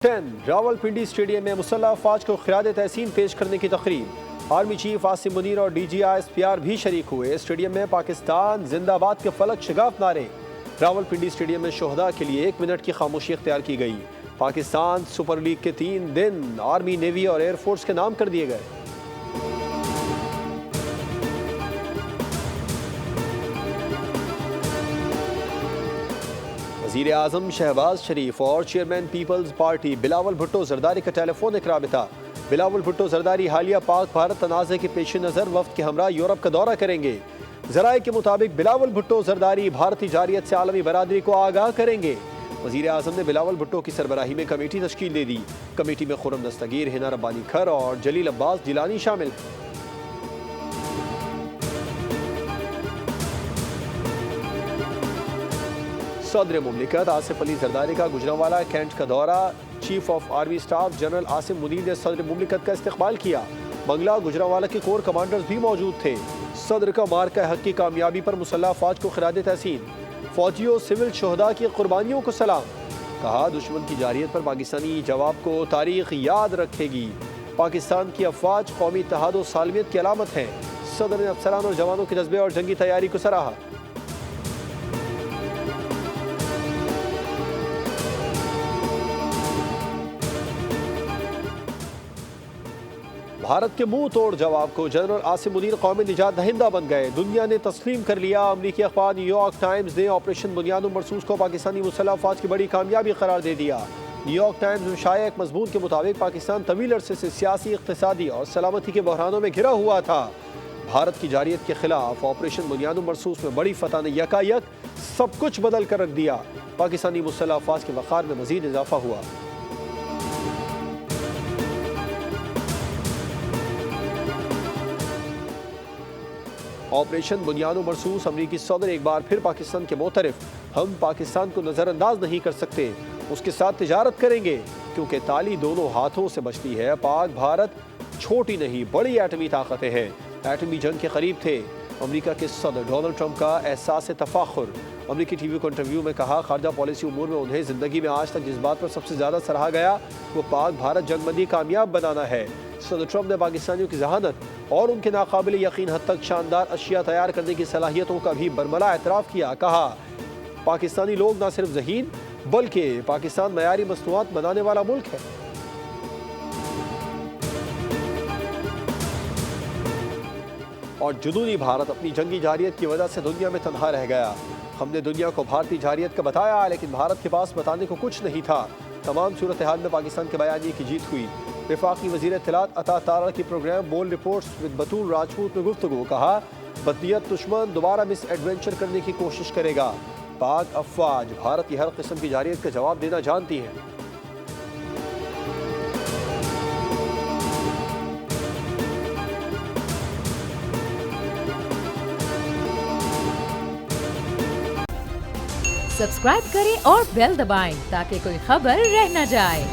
Rawalpindi stadium میں مسلح افواج کو خراج تحسین پیش کرنے کی تقریب۔ آرمی چیف عاصم منیر اور D G I S P R بھی شریک ہوئے۔ اسٹیڈیم میں پاکستان زندہ باد کے فلک شگاف نعرے۔ راولپنڈی اسٹیڈیم میں شہداء کے لیے 1 منٹ کی خاموشی اختیار کی گئی۔ پاکستان سپر لیگ کے 3 دن آرمی، نیوی اور ایئر فورس کے نام کر دیے گئے۔ وزیر اعظم شہباز شریف اور chairman Peoples Party Bilawal Bhutto Zardari کا ٹیلی فونک رابطہ۔ بلاول بھٹو زرداری حالیہ پاک بھارت تنازع کے پیش نظر وفد کے ہمراہ یورپ کا دورہ کریں گے۔ ذرائع کے مطابق بلاول بھٹو زرداری بھارتی جارحیت سے عالمی برادری کو آگاہ کریں گے۔ وزیر اعظم نے بلاول بھٹو کی سربراہی میں کمیٹی تشکیل دے دی۔ کمیٹی میں خرم دستگیر، ہنا ربانی کھر اور جلیل عباس جیلانی شامل ہیں۔ صدر مملکت آصف علی زرداری کا گجرانوالہ کینٹ کا دورہ۔ Chief of army staff general Asim Munir نے صدر مملکت کا استقبال کیا۔ بنگلہ گجرانوالہ کے کور کمانڈرز بھی موجود تھے۔ صدر کا مارکہ حق کی کامیابی پر مسلح افواج کو خراج تحسین۔ فوجیوں، سول شہداء کی قربانیوں کو سلام۔ کہا دشمن کی جارحیت پر پاکستانی جواب کو تاریخ یاد رکھے گی۔ پاکستان کی افواج قومی اتحاد و سالمیت کی علامت ہے۔ صدر نے افسران اور جوانوں کے جذبے اور جنگی تیاری کو سراہا۔ بھارت کے منہ توڑ جواب کو جنرل عاصم منیر قومی نجات دہندہ بن گئے۔ دنیا نے تسلیم کر لیا۔ امریکی اخبار نیو یارک ٹائمز نے آپریشن بنیاد مرصوص کو پاکستانی مسلح افواج کی بڑی کامیابی قرار دے دیا۔ نیو یارک ٹائمز میں شائع ایک مضمون کے مطابق پاکستان طویل عرصے سے سیاسی، اقتصادی اور سلامتی کے بحرانوں میں گھرا ہوا تھا۔ بھارت کی جارحیت کے خلاف آپریشن بنیاد مرصوص میں بڑی فتح نے یکایک سب کچھ بدل کر رکھ دیا۔ پاکستانی مسلح افواج کے وقار میں مزید اضافہ ہوا۔ آپریشن بنیاد و مرصوص امریکی صدر ایک بار پھر پاکستان کے معترف۔ ہم پاکستان کو نظر انداز نہیں کر سکتے، اس کے ساتھ تجارت کریں گے، کیونکہ تالی دونوں ہاتھوں سے بچتی ہے۔ پاک بھارت چھوٹی نہیں بڑی ایٹمی طاقتیں ہیں، ایٹمی جنگ کے قریب تھے۔ امریکہ کے صدر ڈونلڈ ٹرمپ کا احساس تفاخر۔ امریکی ٹی وی کو انٹرویو میں کہا خارجہ پالیسی امور میں انہیں زندگی میں آج تک جس بات پر سب سے زیادہ سراہا گیا وہ پاک بھارت جنگ بندی کامیاب بنانا ہے۔ صدر ٹرمپ نے پاکستانیوں کی ذہانت اور ان کے ناقابل یقین حد تک شاندار اشیاء تیار کرنے کی صلاحیتوں کا بھی برملا اعتراف کیا۔ کہا پاکستانی لوگ نہ صرف ذہین بلکہ پاکستان معیاری مصنوعات بنانے والا ملک ہے۔ اور جنونی بھارت اپنی جنگی جارحیت کی وجہ سے دنیا میں تنہا رہ گیا۔ ہم نے دنیا کو بھارتی جارحیت کا بتایا لیکن بھارت کے پاس بتانے کو کچھ نہیں تھا۔ تمام صورتحال میں پاکستان کے بیانیے کی جیت ہوئی۔ وفاقی وزیر اطلاعات عطا تارڑ کی programme bold reports with Batool Rajput میں گفتگو۔ کہا بدنیت دشمن دوبارہ مس ایڈونچر کرنے کی کوشش کرے گا۔ پاک افواج بھارت کی ہر قسم کی جارحیت کا جواب دینا جانتی ہے۔ سبسکرائب کریں اور بیل دبائیں تاکہ کوئی خبر رہ نہ جائے۔